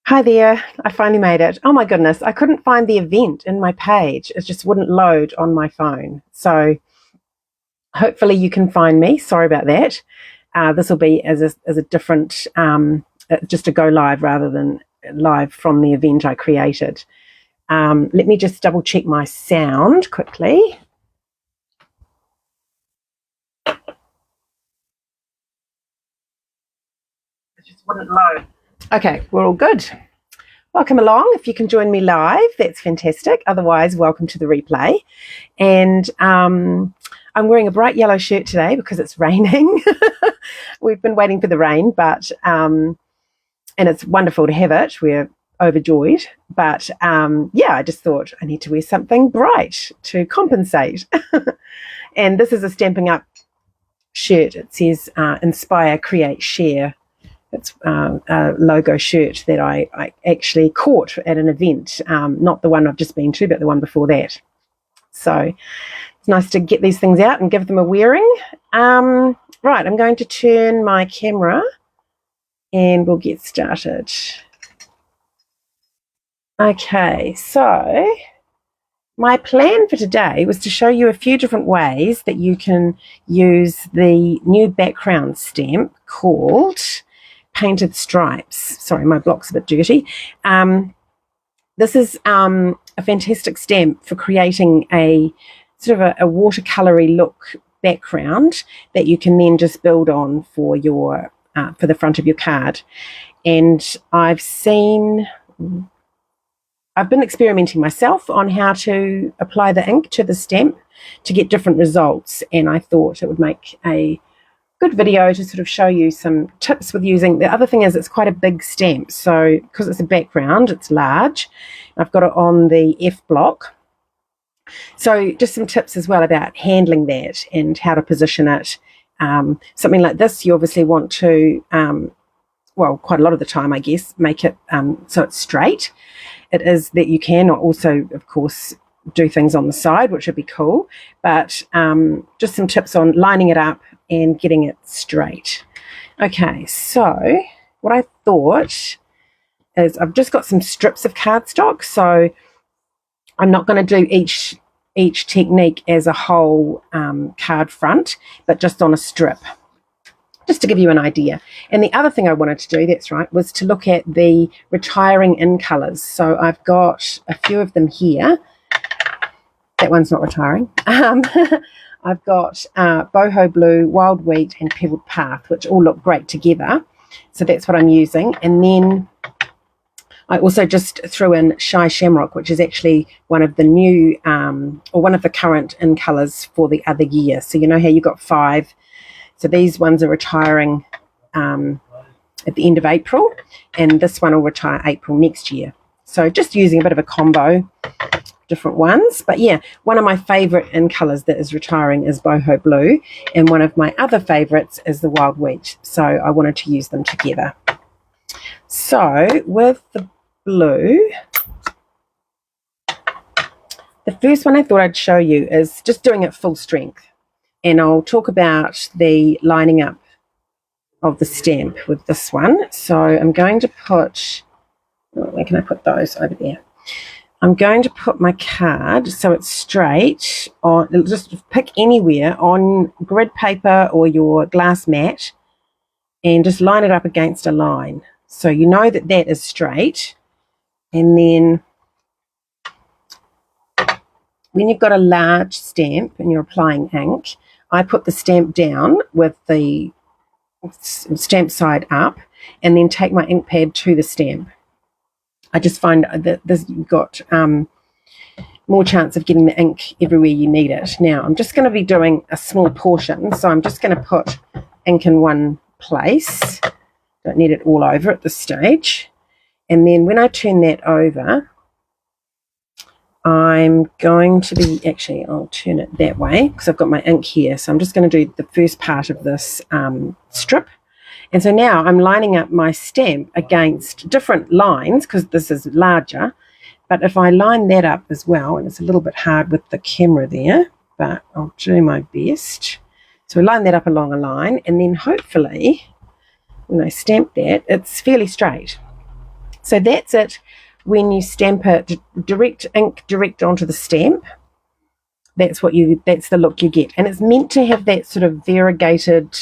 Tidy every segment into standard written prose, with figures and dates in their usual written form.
Hi there, I finally made it. Oh my goodness, I couldn't find the event in my page. It just wouldn't load on my phone. So hopefully you can find me. Sorry about that. This will be as a different, just a go live rather than live from the event I created. Let me just double check my sound quickly. It just wouldn't load. Okay, we're all good. Welcome along. If you can join me live, that's fantastic. Otherwise, welcome to the replay. And I'm wearing a bright yellow shirt today because it's raining. We've been waiting for the rain, but and it's wonderful to have it. We're overjoyed. But yeah, I just thought I need to wear something bright to compensate. And this is a Stamping Up shirt. It says Inspire, Create, Share. It's a logo shirt that I actually caught at an event, not the one I've just been to, but the one before that. So it's nice to get these things out and give them a wearing. Right, I'm going to turn my camera and we'll get started. Okay, so my plan for today was to show you a few different ways that you can use the new background stamp called Painted Stripes. Sorry, my block's a bit dirty. This is a fantastic stamp for creating a sort of a watercolory look background that you can then just build on for your for the front of your card. And I've been experimenting myself on how to apply the ink to the stamp to get different results, and I thought it would make a good video to sort of show you some tips with using. The other thing is it's quite a big stamp, so because it's a background, it's large. I've got it on the F block. So just some tips as well about handling that and how to position it. Something like this, you obviously want to, well, quite a lot of the time, I guess, make it so it's straight. It is that you can also, of course, do things on the side, which would be cool, but just some tips on lining it up and getting it straight. Okay, so what I thought is I've just got some strips of cardstock, so I'm not going to do each technique as a whole card front, but just on a strip, just to give you an idea. And the other thing I wanted to do, that's right, was to look at the retiring in colours. So I've got a few of them here. That one's not retiring. I've got Boho Blue, Wild Wheat, and Pebbled Path, which all look great together. So that's what I'm using. And then I also just threw in Shy Shamrock, which is actually one of the new, or one of the current in colours for the other year. So you know how you got 5. So these ones are retiring at the end of April, and this one will retire April next year. So just using a bit of a combo, different ones. But yeah, one of my favourite in colours that is retiring is Boho Blue, and one of my other favourites is the Wild Wheat. So I wanted to use them together. So with the blue, the first one I thought I'd show you is just doing it full strength. And I'll talk about the lining up of the stamp with this one. So I'm going to put, where can I put those? Over there. I'm going to put my card so it's straight on, just pick anywhere on grid paper or your glass mat and just line it up against a line. So you know that that is straight. And then when you've got a large stamp and you're applying ink, I put the stamp down with the stamp side up and then take my ink pad to the stamp. I just find that you've got more chance of getting the ink everywhere you need it. Now, I'm just going to be doing a small portion, so I'm just going to put ink in one place. Don't need it all over at this stage. And then when I turn that over, I'm going to be, actually, I'll turn it that way because I've got my ink here. So I'm just going to do the first part of this strip. And so now I'm lining up my stamp against different lines because this is larger. But if I line that up as well, and it's a little bit hard with the camera there, but I'll do my best. So we line that up along a line, and then hopefully when I stamp that, it's fairly straight. So that's it. When you stamp it, direct ink direct onto the stamp, that's the look you get. And it's meant to have that sort of variegated,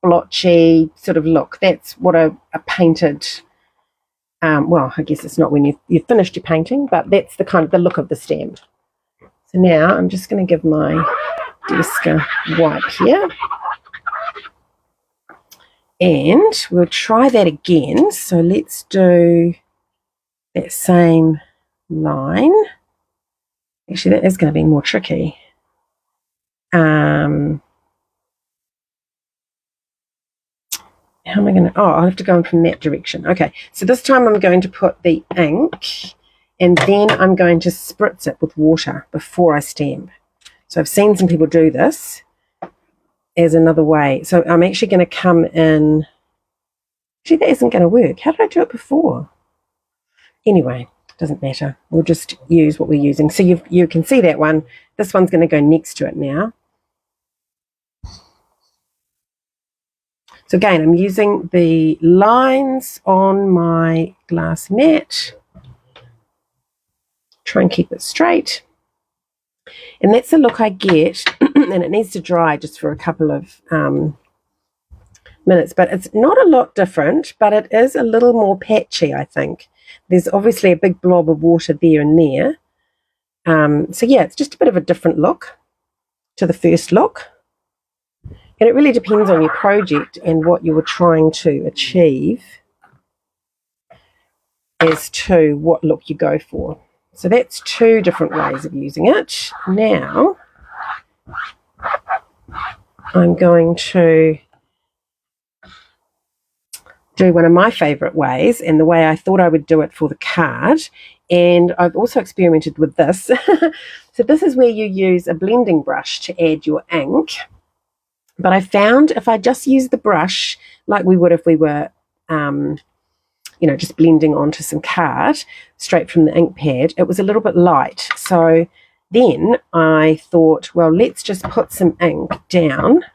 blotchy sort of look. That's what a painted, well, I guess it's not when you've finished your painting, but that's the kind of the look of the stamp. So now I'm just going to give my desk a wipe here. And we'll try that again. So let's do that same line. Actually, that is going to be more tricky. How am I going to... Oh, I'll have to go in from that direction. Okay, so this time I'm going to put the ink and then I'm going to spritz it with water before I stamp. So I've seen some people do this as another way. So I'm actually going to come in... Actually, that isn't going to work. How did I do it before? Anyway, doesn't matter. We'll just use what we're using. So you can see that one. This one's going to go next to it now. So again, I'm using the lines on my glass mat. Try and keep it straight. And that's the look I get. And it needs to dry just for a couple of minutes. But it's not a lot different, but it is a little more patchy, I think. There's obviously a big blob of water there and there. So yeah, it's just a bit of a different look to the first look. And it really depends on your project and what you were trying to achieve as to what look you go for. So that's two different ways of using it. Now, I'm going to do one of my favourite ways, and the way I thought I would do it for the card. And I've also experimented with this. So this is where you use a blending brush to add your ink. But I found if I just use the brush like we would if we were, just blending onto some card straight from the ink pad, it was a little bit light. So then I thought, well, let's just put some ink down,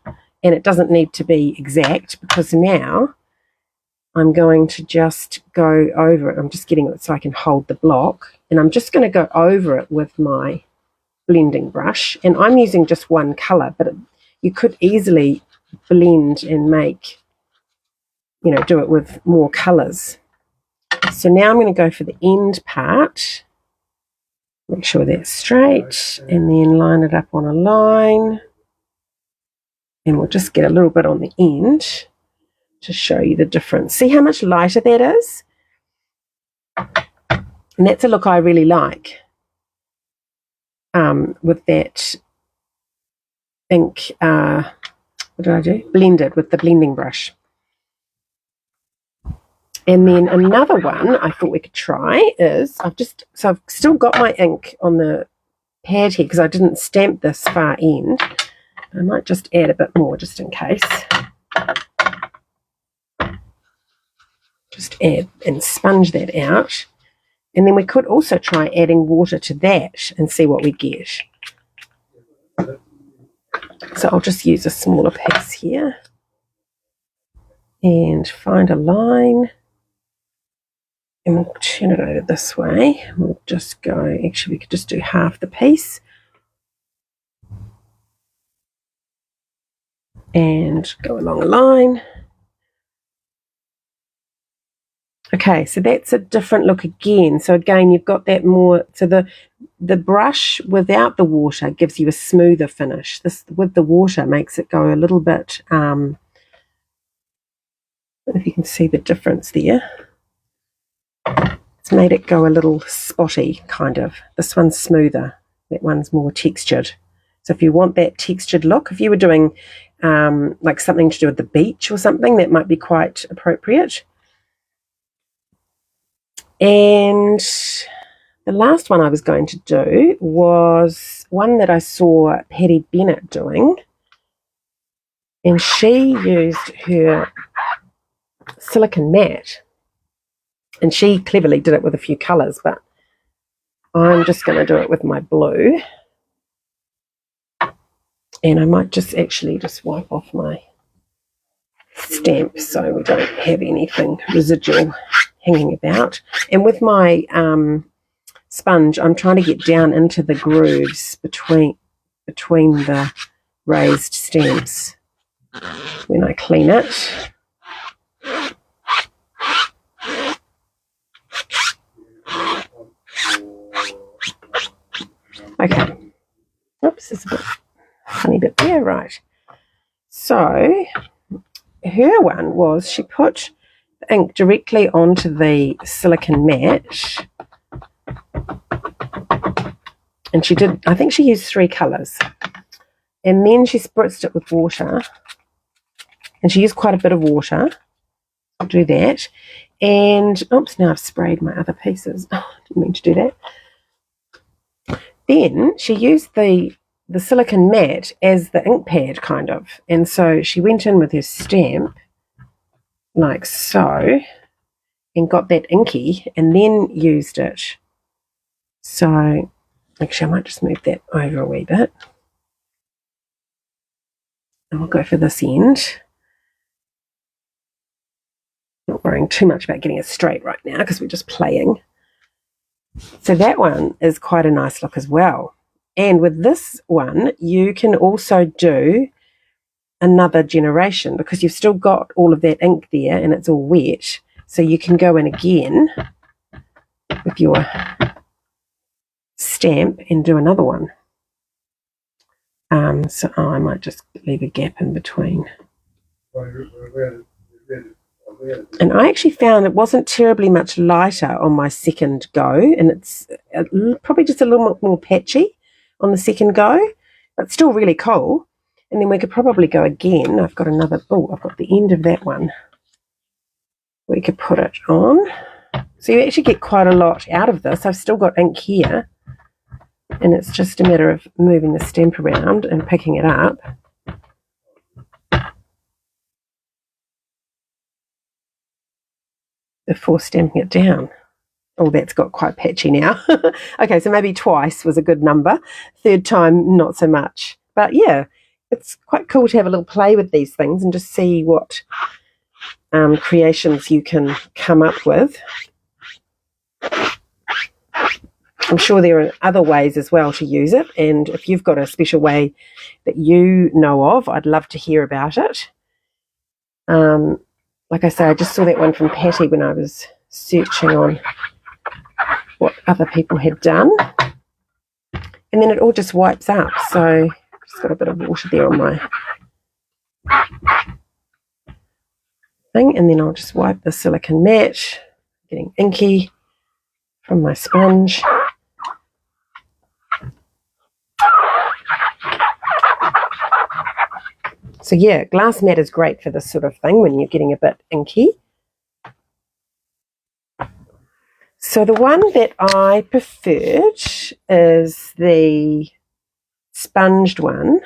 and it doesn't need to be exact because now I'm going to just go over it. I'm just getting it so I can hold the block, and I'm just going to go over it with my blending brush. And I'm using just one colour, but you could easily blend and make, do it with more colours. So now I'm going to go for the end part. Make sure that's straight, and then line it up on a line. And we'll just get a little bit on the end to show you the difference. See how much lighter that is? And that's a look I really like with that ink, what did I do? Blended with the blending brush. And then another one I thought we could try is, I've still got my ink on the pad here because I didn't stamp this far end. I might just add a bit more just in case. Just add and sponge that out. And then we could also try adding water to that and see what we get. So I'll just use a smaller piece here and find a line. And we'll turn it over this way. We'll just go, actually we could just do half the piece. And go along a line. Okay, so that's a different look again. So again, you've got that more, so the brush without the water gives you a smoother finish. This with the water makes it go a little bit, I don't know if you can see the difference there. It's made it go a little spotty, kind of. This one's smoother. That one's more textured. So if you want that textured look, if you were doing like something to do with the beach or something, that might be quite appropriate. And the last one I was going to do was one that I saw Patty Bennett doing. And she used her silicone mat. And she cleverly did it with a few colours, but I'm just going to do it with my blue. And I might just actually just wipe off my stamp so we don't have anything residual hanging about. And with my sponge, I'm trying to get down into the grooves between the raised stems when I clean it. Okay. Oops, there's a bit funny bit there, right. So her one was she put the ink directly onto the silicone mat, and she did, I think she used 3 colours, and then she spritzed it with water, and she used quite a bit of water. I'll do that. And oops, now I've sprayed my other pieces. Oh, I didn't mean to do that. Then she used the silicone mat as the ink pad, kind of. And so she went in with her stamp, like so, and got that inky, and then used it. So, actually, I might just move that over a wee bit. And we'll go for this end. Not worrying too much about getting it straight right now because we're just playing. So that one is quite a nice look as well. And with this one, you can also do another generation because you've still got all of that ink there and it's all wet. So you can go in again with your stamp and do another one. So I might just leave a gap in between. And I actually found it wasn't terribly much lighter on my second go, and it's probably just a little more patchy on the second go, but still really cool. And then we could probably go again. I've got another, I've got the end of that one. We could put it on. So you actually get quite a lot out of this. I've still got ink here, and it's just a matter of moving the stamp around and picking it up. Before stamping it down. Oh, that's got quite patchy now. Okay, so maybe twice was a good number. Third time, not so much. But yeah, it's quite cool to have a little play with these things and just see what creations you can come up with. I'm sure there are other ways as well to use it, and if you've got a special way that you know of, I'd love to hear about it. Like I say, I just saw that one from Patty when I was searching on what other people had done. And then it all just wipes up. So just got a bit of water there on my thing. And then I'll just wipe the silicone mat, getting inky from my sponge. So yeah, glass mat is great for this sort of thing when you're getting a bit inky. So the one that I preferred is the sponged one.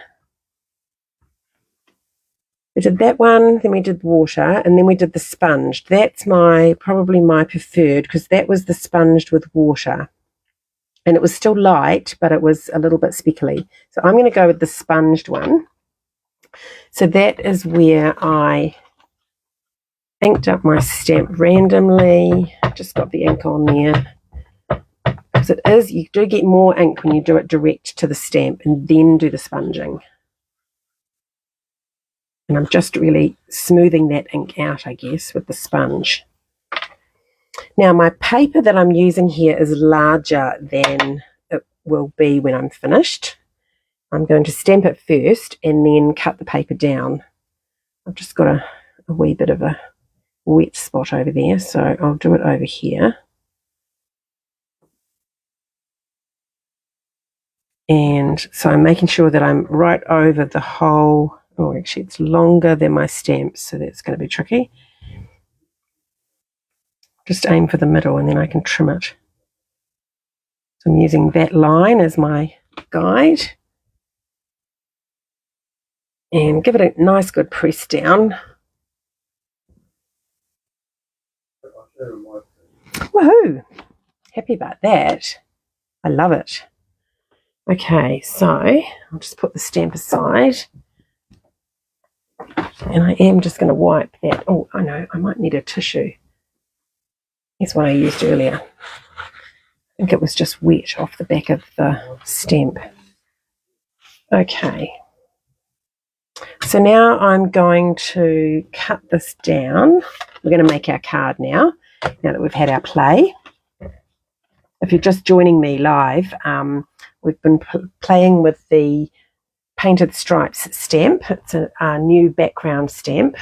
We did that one, then we did water, and then we did the sponged. That's probably my preferred because that was the sponged with water. And it was still light, but it was a little bit speckly. So I'm going to go with the sponged one. So that is where I inked up my stamp randomly. Just got the ink on there. Because you do get more ink when you do it direct to the stamp and then do the sponging. And I'm just really smoothing that ink out, I guess, with the sponge. Now my paper that I'm using here is larger than it will be when I'm finished. I'm going to stamp it first and then cut the paper down. I've just got a wee bit of a wet spot over there, so I'll do it over here. And so I'm making sure that I'm right over the whole. Oh, actually it's longer than my stamps, so that's going to be tricky. Just aim for the middle and then I can trim it. So I'm using that line as my guide. And give it a nice good press down. Woohoo! Happy about that. I love it. Okay, so I'll just put the stamp aside. And I am just going to wipe that. Oh, I know, I might need a tissue. Here's one I used earlier. I think it was just wet off the back of the stamp. Okay. So now I'm going to cut this down. We're going to make our card now that we've had our play. If you're just joining me live, we've been playing with the Painted Stripes stamp. It's a new background stamp.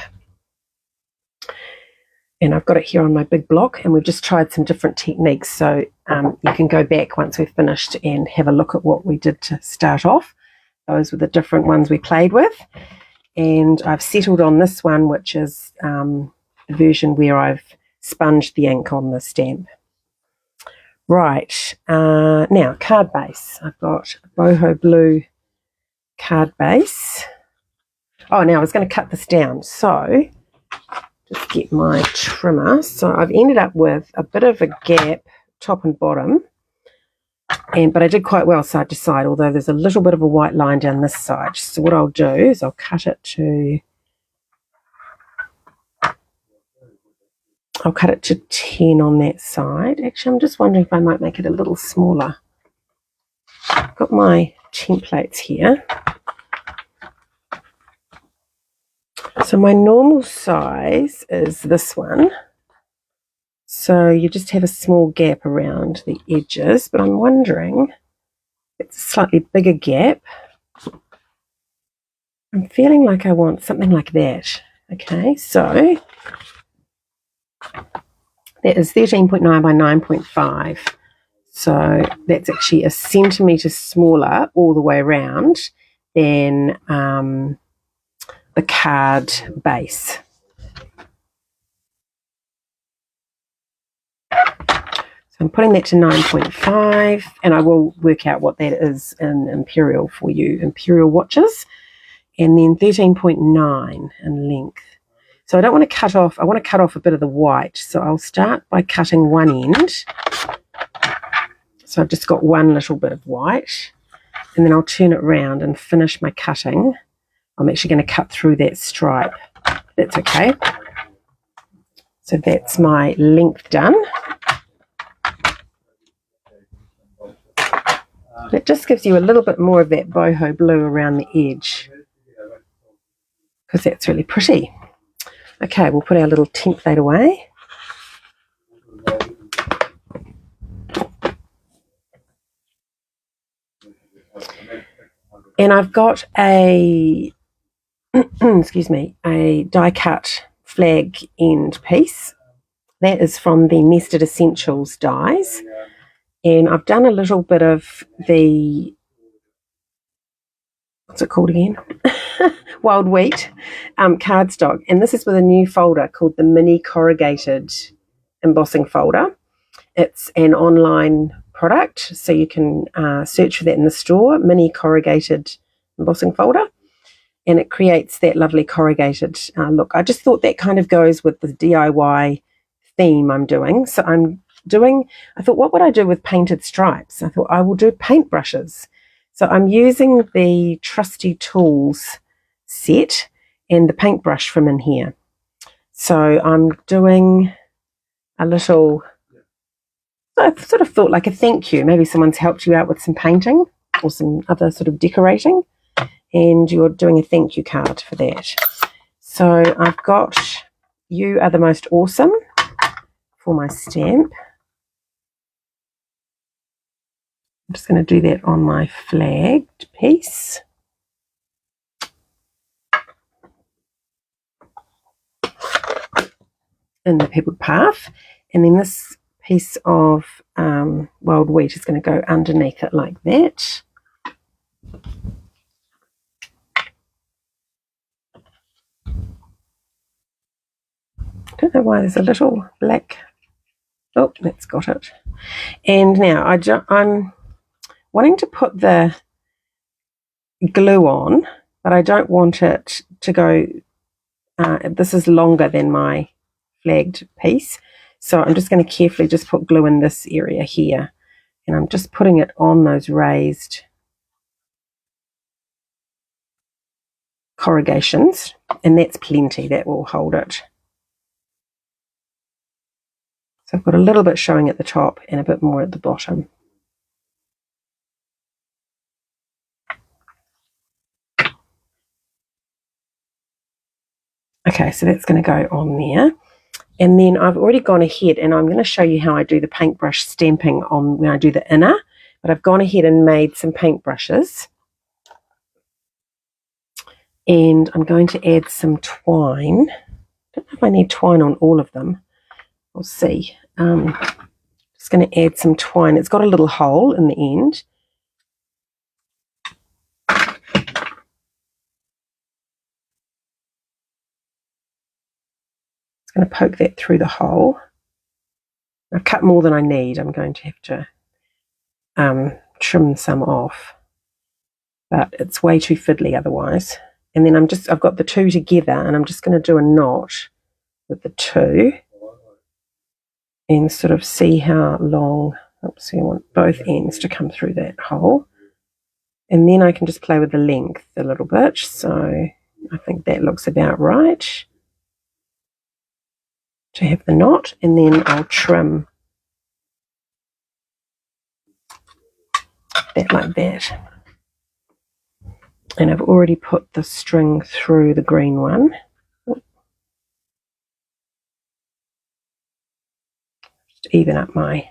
And I've got it here on my big block, and we've just tried some different techniques. So you can go back once we've finished and have a look at what we did to start off. Those were the different ones we played with. And I've settled on this one, which is the version where I've sponged the ink on the stamp. Right, now card base. I've got a boho blue card base. Oh, now I was going to cut this down. So just get my trimmer. So I've ended up with a bit of a gap, top and bottom. But I did quite well side to side, although there's a little bit of a white line down this side. So what I'll do is I'll cut it to 10 on that side. Actually, I'm just wondering if I might make it a little smaller. I've got my templates here. So my normal size is this one. So you just have a small gap around the edges, but I'm wondering if it's a slightly bigger gap. I'm feeling like I want something like that. Okay, so that is 13.9 by 9.5. So that's actually a centimetre smaller all the way around than the card base. So I'm putting that to 9.5, and I will work out what that is in imperial for you, imperial watches, and then 13.9 in length. So I don't want to cut off, I want to cut off a bit of the white. So I'll start by cutting one end. So I've just got one little bit of white, and then I'll turn it around and finish my cutting. I'm actually going to cut through that stripe. That's okay. So that's my length done. It just gives you a little bit more of that boho blue around the edge, because that's really pretty. Okay, we'll put our little template away. And I've got a excuse me, a die cut flag end piece. That is from the Nested Essentials dies. And I've done a little bit of the, what's it called again? Wild Wheat cardstock. And this is with a new folder called the Mini Corrugated Embossing Folder. It's an online product, so you can search for that in the store, Mini Corrugated Embossing Folder. And it creates that lovely corrugated look. I just thought that kind of goes with the DIY theme I'm doing. So I thought, what would I do with painted stripes? I thought I will do paintbrushes. So I'm using the Trusty Tools set and the paintbrush from in here. So I'm doing a little, I sort of thought like a thank you. Maybe someone's helped you out with some painting or some other sort of decorating, and you're doing a thank you card for that. So I've got You Are the Most Awesome for my stamp. I'm just going to do that on my flagged piece. In the pebbled path. And then this piece of wild wheat is going to go underneath it like that. I don't know why there's a little black. Oh, that's got it. And now I'm wanting to put the glue on, but I don't want it to go, this is longer than my flagged piece. So I'm just going to carefully just put glue in this area here. And I'm just putting it on those raised corrugations. And that's plenty, that will hold it. So I've got a little bit showing at the top and a bit more at the bottom. Okay, so that's going to go on there. And then I've already gone ahead and I'm going to show you how I do the paintbrush stamping on when I do the inner. But I've gone ahead and made some paintbrushes. And I'm going to add some twine. I don't know if I need twine on all of them. We'll see. Just going to add some twine. It's got a little hole in the end. It's going to poke that through the hole. I've cut more than I need. I'm going to have to trim some off. But it's way too fiddly otherwise. And then I've got the two together and I'm just going to do a knot with the two and sort of see how long. Oops, I want both ends to come through that hole. And then I can just play with the length a little bit. So I think that looks about right to have the knot. And then I'll trim that like that. And I've already put the string through the green one. Just even up my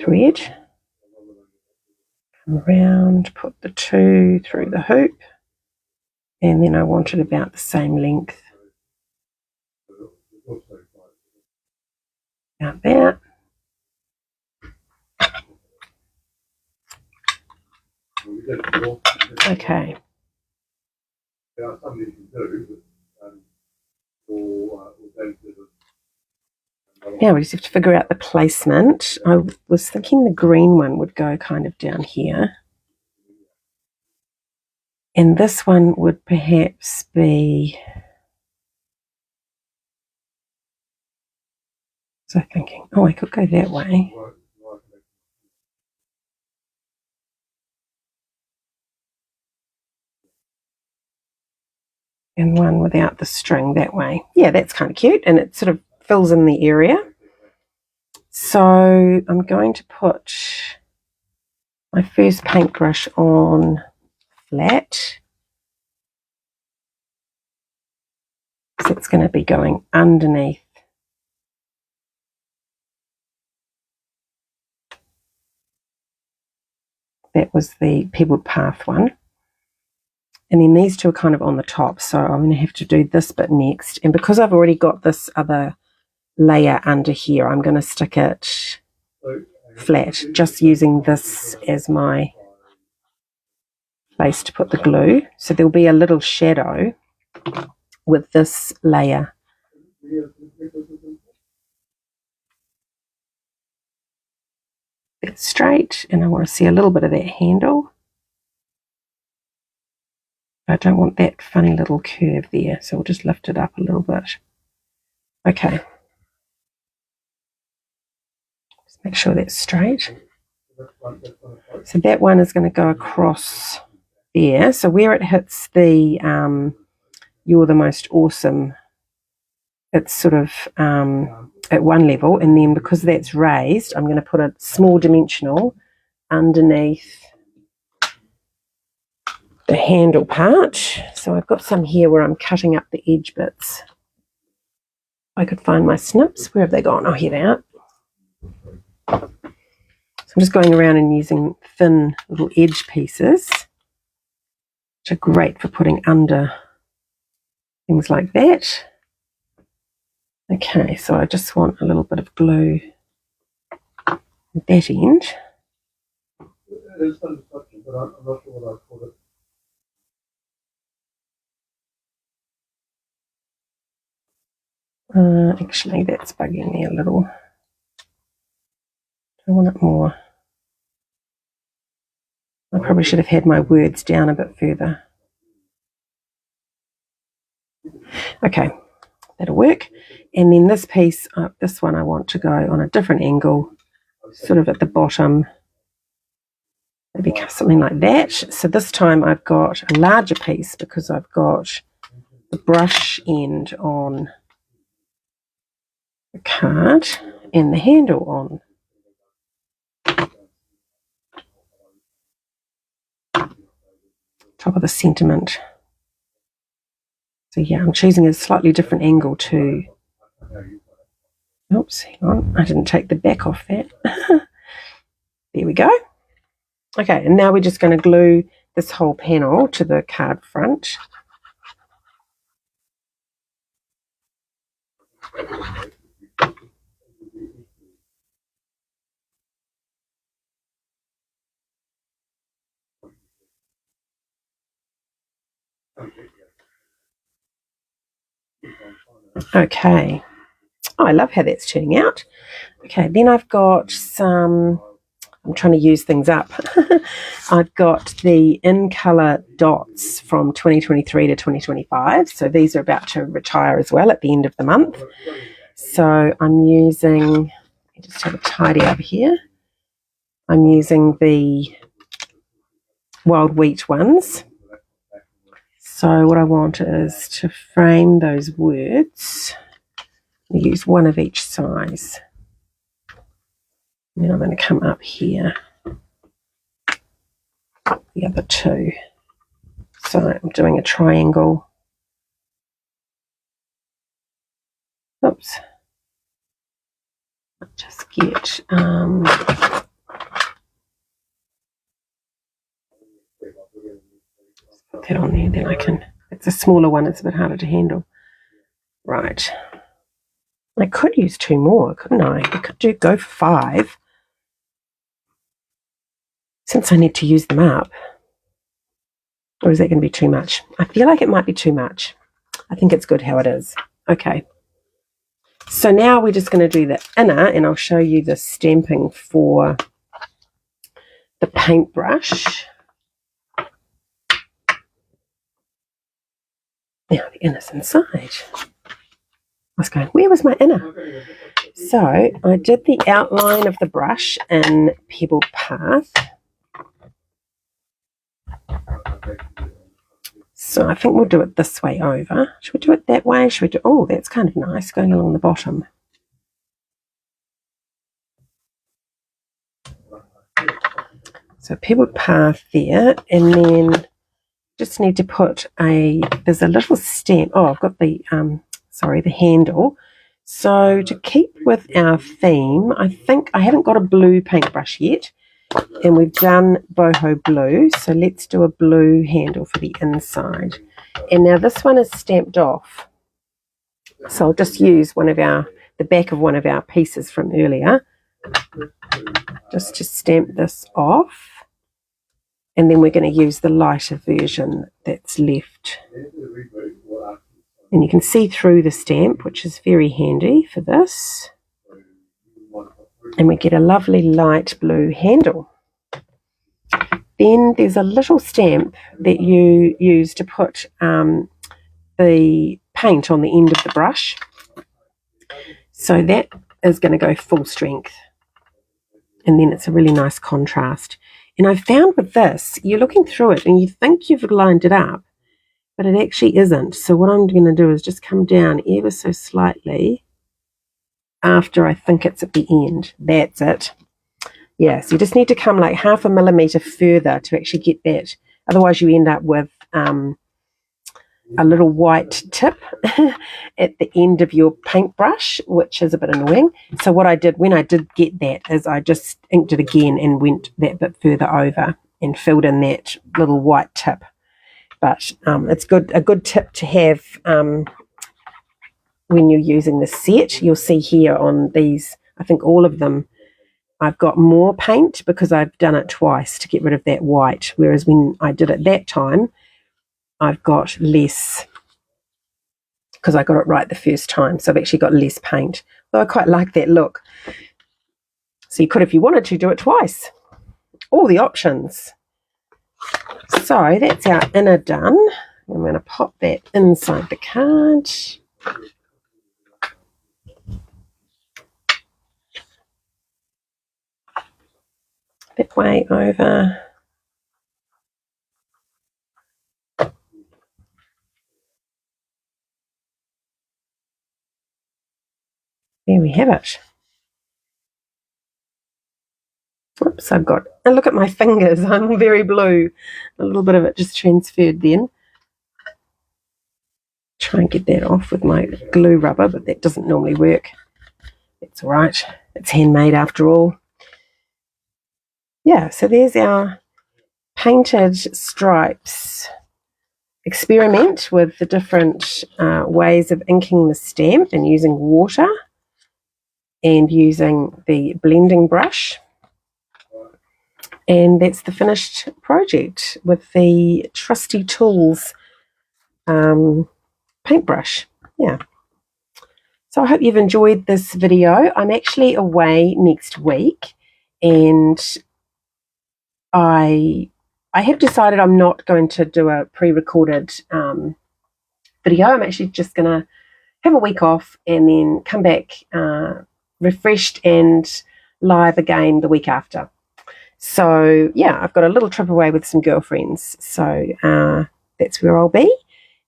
thread. Come around, put the two through the hoop. And then I want it about the same length. About that. Okay. Now we just have to figure out the placement. I was thinking the green one would go kind of down here. And this one would perhaps be... So thinking, oh, I could go that way. And one without the string that way. Yeah, that's kind of cute, and it sort of fills in the area. So I'm going to put my first paintbrush on flat. So it's going to be going underneath. That was the pebbled path one. And then these two are kind of on the top, so I'm going to have to do this bit next. And because I've already got this other layer under here, I'm going to stick it flat, just using this as my place to put the glue. So there'll be a little shadow with this layer. It's straight, and I want to see a little bit of that handle. I don't want that funny little curve there, so we'll just lift it up a little bit. Okay. Just make sure that's straight. So that one is going to go across there. So where it hits the You're the Most Awesome, it's sort of at one level, and then because that's raised, I'm going to put a small dimensional underneath the handle part. So I've got some here where I'm cutting up the edge bits. I could find my snips. Where have they gone? Oh, here they are. So I'm just going around and using thin little edge pieces, which are great for putting under things like that. Okay, so I just want a little bit of glue at that end. Actually, that's bugging me a little. I want it more. I probably should have had my words down a bit further. Okay, that'll work. And then this piece, this one I want to go on a different angle, sort of at the bottom, maybe something like that. So this time I've got a larger piece because I've got the brush end on the card, and the handle on. Top of the sentiment. So yeah, I'm choosing a slightly different angle too. Oops, hang on, I didn't take the back off that. There we go. Okay, and now we're just going to glue this whole panel to the card front. Okay. Oh, I love how that's turning out. Okay, then I've got some, I'm trying to use things up. I've got the in colour dots from 2023 to 2025. So these are about to retire as well at the end of the month. So I'm using, let me just have a tidy over here. I'm using the wild wheat ones. So what I want is to frame those words. I use one of each size. And then I'm going to come up here, the other two. So I'm doing a triangle. Oops. Just get put that on there, then I can, it's a smaller one, it's a bit harder to handle. Right. I could use two more, couldn't I? I could go for 5. Since I need to use them up. Or is that going to be too much? I feel like it might be too much. I think it's good how it is. Okay. So now we're just going to do the inner, and I'll show you the stamping for the paintbrush. Now the inner's inside. I was going, where was my inner? So I did the outline of the brush in Pebble Path. So I think we'll do it this way over. Should we do it that way? Should we do, oh, that's kind of nice, going along the bottom. So Pebbled Path there, and then just need to put there's a little stamp. Oh, I've got the, the handle. So to keep with our theme, I think I haven't got a blue paintbrush yet, and we've done boho blue. So let's do a blue handle for the inside. And now this one is stamped off. So I'll just use the back of one of our pieces from earlier, just to stamp this off. And then we're going to use the lighter version that's left. And you can see through the stamp, which is very handy for this. And we get a lovely light blue handle. Then there's a little stamp that you use to put the paint on the end of the brush. So that is going to go full strength. And then it's a really nice contrast. And I've found with this, you're looking through it and you think you've lined it up, but it actually isn't. So what I'm going to do is just come down ever so slightly after I think it's at the end. That's it. Yeah, so you just need to come like 0.5 millimeter further to actually get that. Otherwise you end up with a little white tip at the end of your paintbrush, which is a bit annoying. So what I did when I did get that is I just inked it again and went that bit further over and filled in that little white tip. But it's a good tip to have when you're using the set. You'll see here on these, I think all of them, I've got more paint because I've done it twice to get rid of that white, whereas when I did it that time, I've got less because I got it right the first time. So I've actually got less paint. Though I quite like that look. So you could, if you wanted to, do it twice. All the options. So that's our inner done. I'm going to pop that inside the card. That way over. There we have it. Oops, I've got, and look at my fingers, I'm very blue. A little bit of it just transferred then. Try and get that off with my glue rubber, but that doesn't normally work. It's all right. It's handmade after all. Yeah, so there's our painted stripes. Experiment with the different ways of inking the stamp and using water and using the blending brush. And that's the finished project with the trusty tools paintbrush. Yeah. So I hope you've enjoyed this video. I'm actually away next week, and I have decided I'm not going to do a pre-recorded video. I'm actually just going to have a week off and then come back refreshed and live again the week after. So yeah, I've got a little trip away with some girlfriends. So that's where I'll be.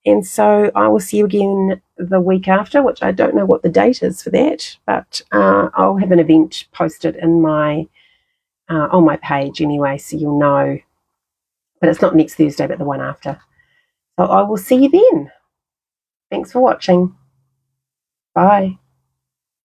And so I will see you again the week after, which I don't know what the date is for that, but I'll have an event posted in my on my page anyway, so you'll know. But it's not next Thursday, but the one after. So I will see you then. Thanks for watching. Bye.